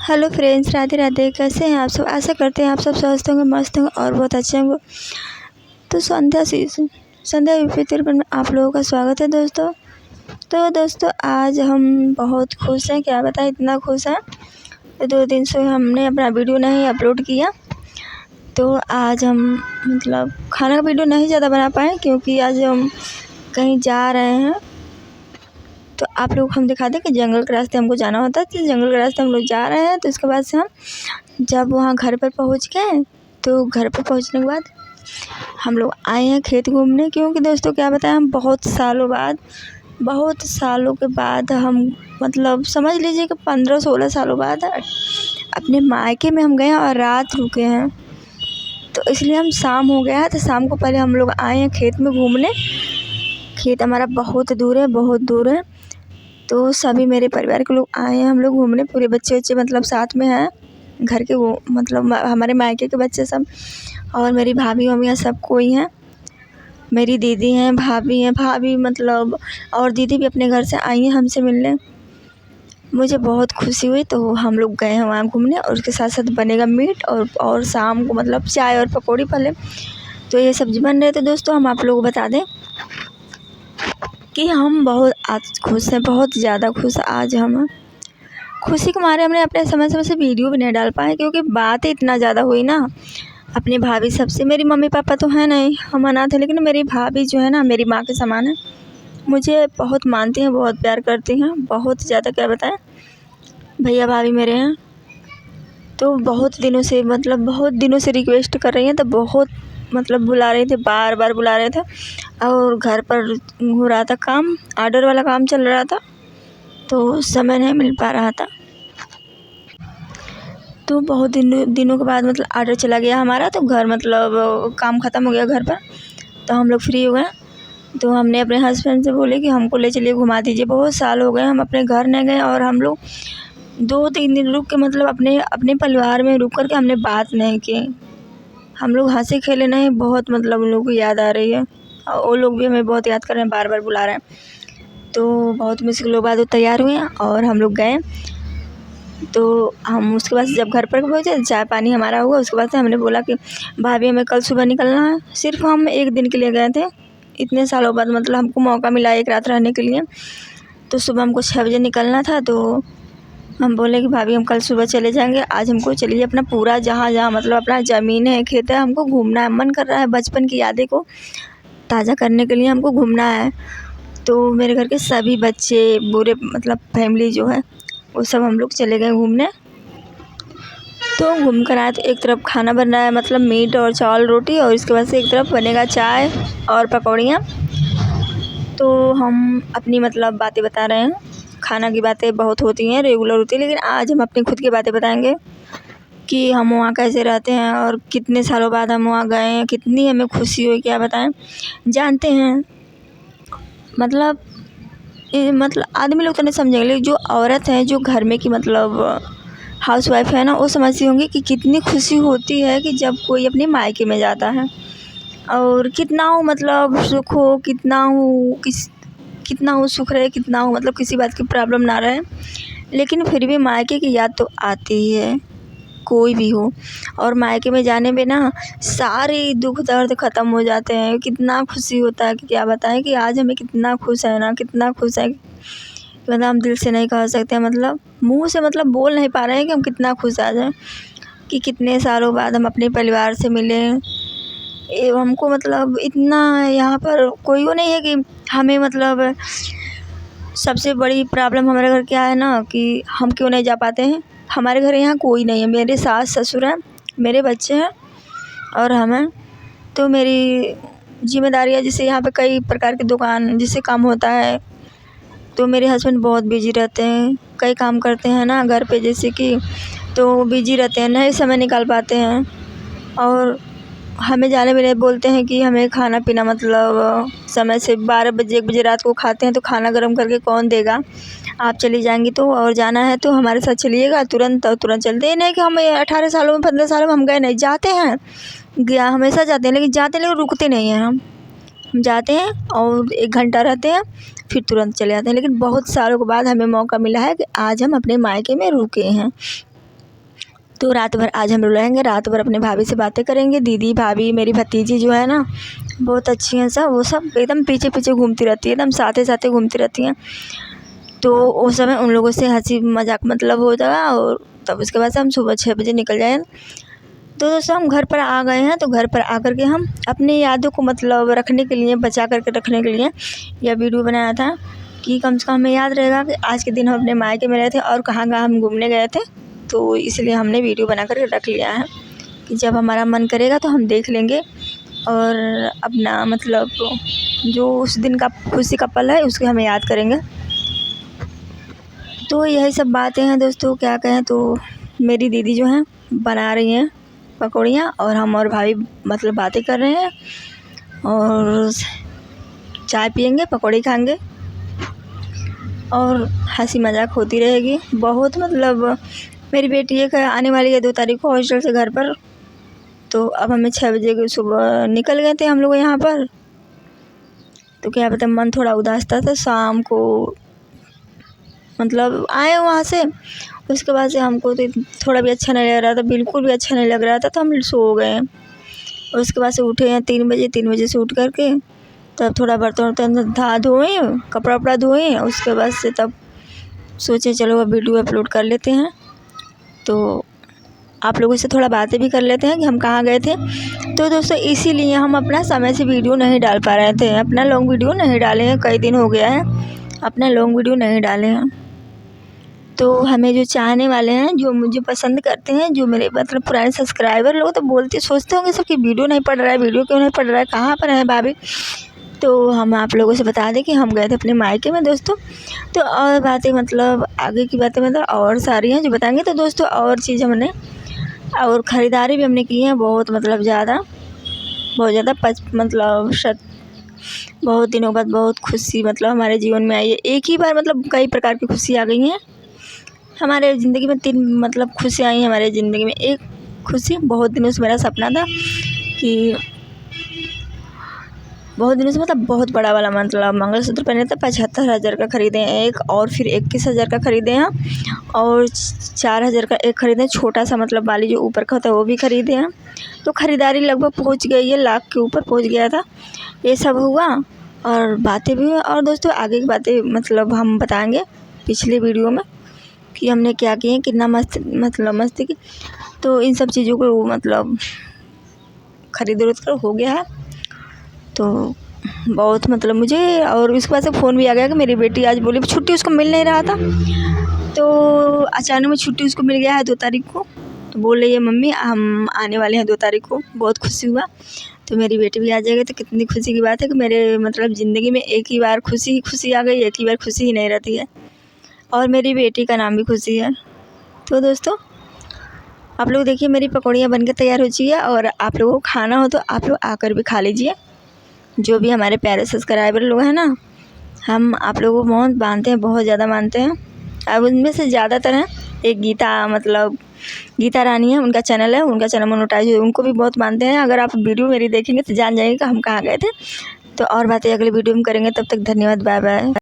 Hello friends, Radhe Radhe. कैसे हैं आप सब? आशा करते हैं आप सब स्वस्थ होंगे, मस्त होंगे और बहुत अच्छे होंगे। तो संध्या यूपी तिरपन में आप लोगों का स्वागत है दोस्तों। तो दोस्तों आज हम बहुत खुश हैं, क्या बताएं, इतना खुश हैं। 2 दिन से हमने अपना वीडियो नहीं अपलोड किया, तो आज हम मतलब खाना का वीडियो नहीं ज़्यादा बना पाए क्योंकि आज हम कहीं जा रहे हैं। तो आप लोग हम दिखा दें कि जंगल के रास्ते हमको जाना होता है, तो जंगल के रास्ते हम लोग जा रहे हैं। तो उसके बाद से हम जब वहाँ घर पर पहुँच गए, तो घर पर पहुँचने के बाद हम लोग आए हैं खेत घूमने, क्योंकि दोस्तों क्या बताएं, हम बहुत सालों के बाद हम मतलब समझ लीजिए कि 15-16 सालों बाद अपने मायके में हम गए हैं और रात रुके हैं। तो इसलिए हम शाम हो गया है, तो शाम को पहले हम लोग आए हैं खेत में घूमने। खेत हमारा बहुत दूर है। तो सभी मेरे परिवार के लोग आए हैं, हम लोग घूमने, पूरे बच्चे मतलब साथ में हैं घर के, वो मतलब हमारे मायके के बच्चे सब, और मेरी भाभी मम्मियाँ सब कोई हैं। मेरी दीदी हैं, भाभी मतलब, और दीदी भी अपने घर से आई हैं हमसे मिलने। मुझे बहुत खुशी हुई, तो हम लोग गए हैं वहाँ घूमने, और उसके साथ साथ बनेगा मीट और शाम को मतलब चाय और पकौड़ी पहले। तो ये सब्ज़ी बन रहे थे दोस्तों। हम आप लोगों को बता दें कि हम बहुत आज खुश हैं, बहुत ज़्यादा खुश। आज हम खुशी के मारे हमने अपने समय से वीडियो भी नहीं डाल पाए, क्योंकि बातें इतना ज़्यादा हुई ना अपनी भाभी सबसे। मेरी मम्मी पापा तो हैं नहीं, हम अनाथ हैं, लेकिन मेरी भाभी जो है ना मेरी माँ के समान है। मुझे बहुत मानती हैं, बहुत प्यार करती हैं, बहुत ज़्यादा, क्या बताएं। भैया भाभी मेरे हैं, तो बहुत दिनों से रिक्वेस्ट कर रही हैं, तो बहुत मतलब बुला रहे थे, बार बार बुला रहे थे। और घर पर हो रहा था काम, ऑर्डर वाला काम चल रहा था, तो समय नहीं मिल पा रहा था। तो बहुत दिनों के बाद मतलब ऑर्डर चला गया हमारा, तो घर मतलब काम ख़त्म हो गया घर पर, तो हम लोग फ्री हो गए। तो हमने अपने हस्बैंड से बोले कि हमको ले चलिए, घुमा दीजिए। बहुत साल हो गए हम अपने घर नहीं गए, और हम लोग 2-3 दिन रुक के मतलब अपने परिवार में रुक कर के हमने बात नहीं की। हम लोग हंसे खेले नहीं, बहुत मतलब उन लोगों को याद आ रही है, और वो लोग भी हमें बहुत याद कर रहे हैं, बार बार बुला रहे हैं। तो बहुत मुश्किलों के बाद वो तैयार हुए और हम लोग गए। तो हम उसके बाद जब घर पर पहुँचे, चाय पानी हमारा हुआ, उसके बाद से हमने बोला कि भाभी हमें कल सुबह निकलना है। सिर्फ हम 1 दिन के लिए गए थे, इतने सालों बाद मतलब हमको मौका मिला 1 रात रहने के लिए। तो सुबह हमको 6 बजे निकलना था, तो हम बोले कि भाभी हम कल सुबह चले जाएंगे, आज हमको चलिए अपना पूरा जहाँ मतलब अपना ज़मीन है, खेत है, हमको घूमना है। मन कर रहा है बचपन की यादें को ताज़ा करने के लिए, हमको घूमना है। तो मेरे घर के सभी बच्चे, पूरे मतलब फैमिली जो है, वो सब हम लोग चले गए घूमने। तो घूम कर आए, तो एक तरफ खाना बन रहा है मतलब मीट और चावल रोटी, और इसके बाद से एक तरफ बनेगा चाय और पकौड़ियाँ। तो हम अपनी मतलब बातें बता रहे हैं। खाना की बातें बहुत होती हैं, रेगुलर होती है, लेकिन आज हम अपनी खुद की बातें बताएंगे कि हम वहाँ कैसे रहते हैं, और कितने सालों बाद हम वहाँ गए हैं, कितनी हमें खुशी हुई, क्या बताएं। जानते हैं मतलब आदमी लोग तो नहीं समझेंगे, लेकिन जो औरत है, जो घर में की मतलब हाउस वाइफ है ना, वो समझती होंगी कि कितनी खुशी होती है कि जब कोई अपने मायके में जाता है, और कितना हो मतलब सुख हो, कितना हो सुख रहे, कितना हो मतलब किसी बात की प्रॉब्लम ना रहे, लेकिन फिर भी मायके की याद तो आती ही है, कोई भी हो। और मायके में जाने पे ना सारे दुख दर्द ख़त्म हो जाते हैं। कितना खुशी होता है कि क्या बताएं, कि आज हमें कितना खुश है ना, कितना खुश है, मतलब हम दिल से नहीं कह सकते, मतलब मुंह से मतलब बोल नहीं पा रहे हैं कि हम कितना खुश आ जाए कि कितने सालों बाद हम अपने परिवार से मिले। हमको मतलब इतना यहाँ पर कोई वो नहीं है कि हमें मतलब सबसे बड़ी प्रॉब्लम हमारे घर क्या है ना, कि हम क्यों नहीं जा पाते हैं। हमारे घर यहाँ कोई नहीं है, मेरे सास ससुर हैं, मेरे बच्चे हैं और हम हैं। तो मेरी जिम्मेदारी है, जैसे यहाँ पे कई प्रकार की दुकान जिससे काम होता है, तो मेरे हस्बैंड बहुत बिजी रहते हैं, कई काम करते हैं ना घर पे, जैसे कि तो बिजी रहते हैं, नहीं समय निकाल पाते हैं। और हमें जाने में नहीं बोलते हैं कि हमें खाना पीना मतलब समय से 12 बजे 1 बजे रात को खाते हैं, तो खाना गर्म करके कौन देगा, आप चली जाएंगी तो, और जाना है तो हमारे साथ चलिएगा, तुरंत चलते हैं। नहीं कि हम 18 सालों में 15 सालों में हम गए नहीं, जाते हैं, गया हमेशा जाते हैं, लेकिन रुकते नहीं हैं। हम जाते हैं और 1 घंटा रहते हैं, फिर तुरंत चले जाते हैं। लेकिन बहुत सालों के बाद हमें मौका मिला है कि आज हम अपने मायके में रुके हैं। तो रात भर आज हम लोग रहेंगे, रात भर अपने भाभी से बातें करेंगे। दीदी, भाभी, मेरी भतीजी जो है ना बहुत अच्छी हैं सब, वो सब एकदम पीछे पीछे घूमती रहती है, एकदम साथे साथे घूमती रहती हैं। तो उस समय उन लोगों से हंसी मजाक मतलब हो जाएगा, और तब उसके बाद से हम सुबह 6 बजे निकल जाएँ। तो दोस्तों हम घर पर आ गए हैं, तो घर पर आकर के हम अपनी यादों को मतलब रखने के लिए, बचा करके रखने के लिए यह वीडियो बनाया था कि कम से कम हमें याद रहेगा कि आज के दिन हम अपने मायके में रहे थे और कहाँ कहाँ हम घूमने गए थे। तो इसलिए हमने वीडियो बना कर रख लिया है कि जब हमारा मन करेगा तो हम देख लेंगे और अपना मतलब जो उस दिन का खुशी का पल है उसके हमें याद करेंगे। तो यही सब बातें हैं दोस्तों, क्या कहें। तो मेरी दीदी जो हैं बना रही हैं पकौड़ियाँ और हम और भाभी मतलब बातें कर रहे हैं और चाय पियेंगे, पकौड़ी खाएंगे और हंसी मजाक होती रहेगी बहुत। मतलब मेरी बेटी एक आने वाली है 2 तारीख को हॉस्टल से घर पर। तो अब हमें 6 बजे के सुबह निकल गए थे हम लोग यहाँ पर। तो क्या पता मन थोड़ा उदास था, तो शाम को मतलब आए वहाँ से। उसके बाद से हमको तो थोड़ा भी अच्छा नहीं लग रहा था, बिल्कुल भी अच्छा नहीं लग रहा था, तो हम सो गए। उसके बाद से उठे हैं 3 बजे, 3 बजे से उठ करके तब थोड़ा बर्तन वर्तन धोए, कपड़ा वपड़ा धोए। उसके बाद से तब सोचे चलो अब वीडियो अपलोड कर लेते हैं, तो आप लोगों से थोड़ा बातें भी कर लेते हैं कि हम कहाँ गए थे। तो दोस्तों इसीलिए हम अपना समय से वीडियो नहीं डाल पा रहे थे, अपना लॉन्ग वीडियो नहीं डाले हैं, कई दिन हो गया है अपना लॉन्ग वीडियो नहीं डाले हैं। तो हमें जो चाहने वाले हैं, जो मुझे पसंद करते हैं, जो मेरे मतलब पुराने सब्सक्राइबर लोग, तो बोलते सोचते होंगे सब कि वीडियो नहीं पड़ रहा है, वीडियो क्यों नहीं पड़ रहा है, कहाँ पर है भाभी। तो हम आप लोगों से बता दें कि हम गए थे अपने मायके में दोस्तों। तो और बातें मतलब आगे की बातें मतलब और सारी हैं जो बताएंगे। तो दोस्तों और चीज़ हमने और ख़रीदारी भी हमने की है बहुत, मतलब बहुत ज़्यादा मतलब बहुत दिनों बाद बहुत खुशी मतलब हमारे जीवन में आई है। एक ही बार मतलब कई प्रकार की खुशी आ गई हैं हमारे ज़िंदगी में। 3 मतलब खुशियाँ आई हमारे ज़िंदगी में। एक खुशी बहुत दिनों से मेरा सपना था कि बहुत दिनों से मतलब बहुत बड़ा वाला मतलब मंगलसूत्र पहने थे, 75,000 का ख़रीदे हैं एक, और फिर 21,000 का ख़रीदे हैं, और 4,000 का एक ख़रीदे हैं छोटा सा, मतलब बाली जो ऊपर का होता है वो भी ख़रीदे हैं। तो ख़रीदारी लगभग पहुंच गई है, लाख के ऊपर पहुंच गया था। ये सब हुआ और बातें भी हुई। और दोस्तों आगे की बातें मतलब हम बताएंगे पिछले वीडियो में कि हमने क्या किए, कितना मस्ती की। तो इन सब चीज़ों को मतलब ख़रीद कर हो गया है। तो बहुत मतलब मुझे, और उसके बाद से फ़ोन भी आ गया कि मेरी बेटी आज बोली छुट्टी उसको मिल नहीं रहा था, तो अचानक में छुट्टी उसको मिल गया है 2 तारीख को। तो बोल रही है मम्मी हम आने वाले हैं 2 तारीख को। बहुत खुशी हुआ। तो मेरी बेटी भी आ जाएगी, तो कितनी खुशी की बात है कि मेरे मतलब ज़िंदगी में एक ही बार खुशी आ गई, एक ही बार खुशी ही नहीं रहती है। और मेरी बेटी का नाम भी खुशी है। तो दोस्तों आप लोग देखिए मेरी पकौड़ियाँ बनकर तैयार हो चुकी है, और आप लोगों को खाना हो तो आप लोग आकर भी खा लीजिए। जो भी हमारे प्यारे सब्सक्राइबर लोग हैं ना, हम आप लोगों को बहुत मानते हैं, बहुत ज़्यादा मानते हैं। अब उनमें से ज़्यादातर हैं एक गीता रानी है, उनका चैनल है, उनका चैनल मोनेटाइज है, उनको भी बहुत मानते हैं। अगर आप वीडियो मेरी देखेंगे तो जान जाएंगे कि हम कहाँ गए थे। तो और बातें अगले वीडियो में करेंगे, तब तक धन्यवाद, बाय बाय।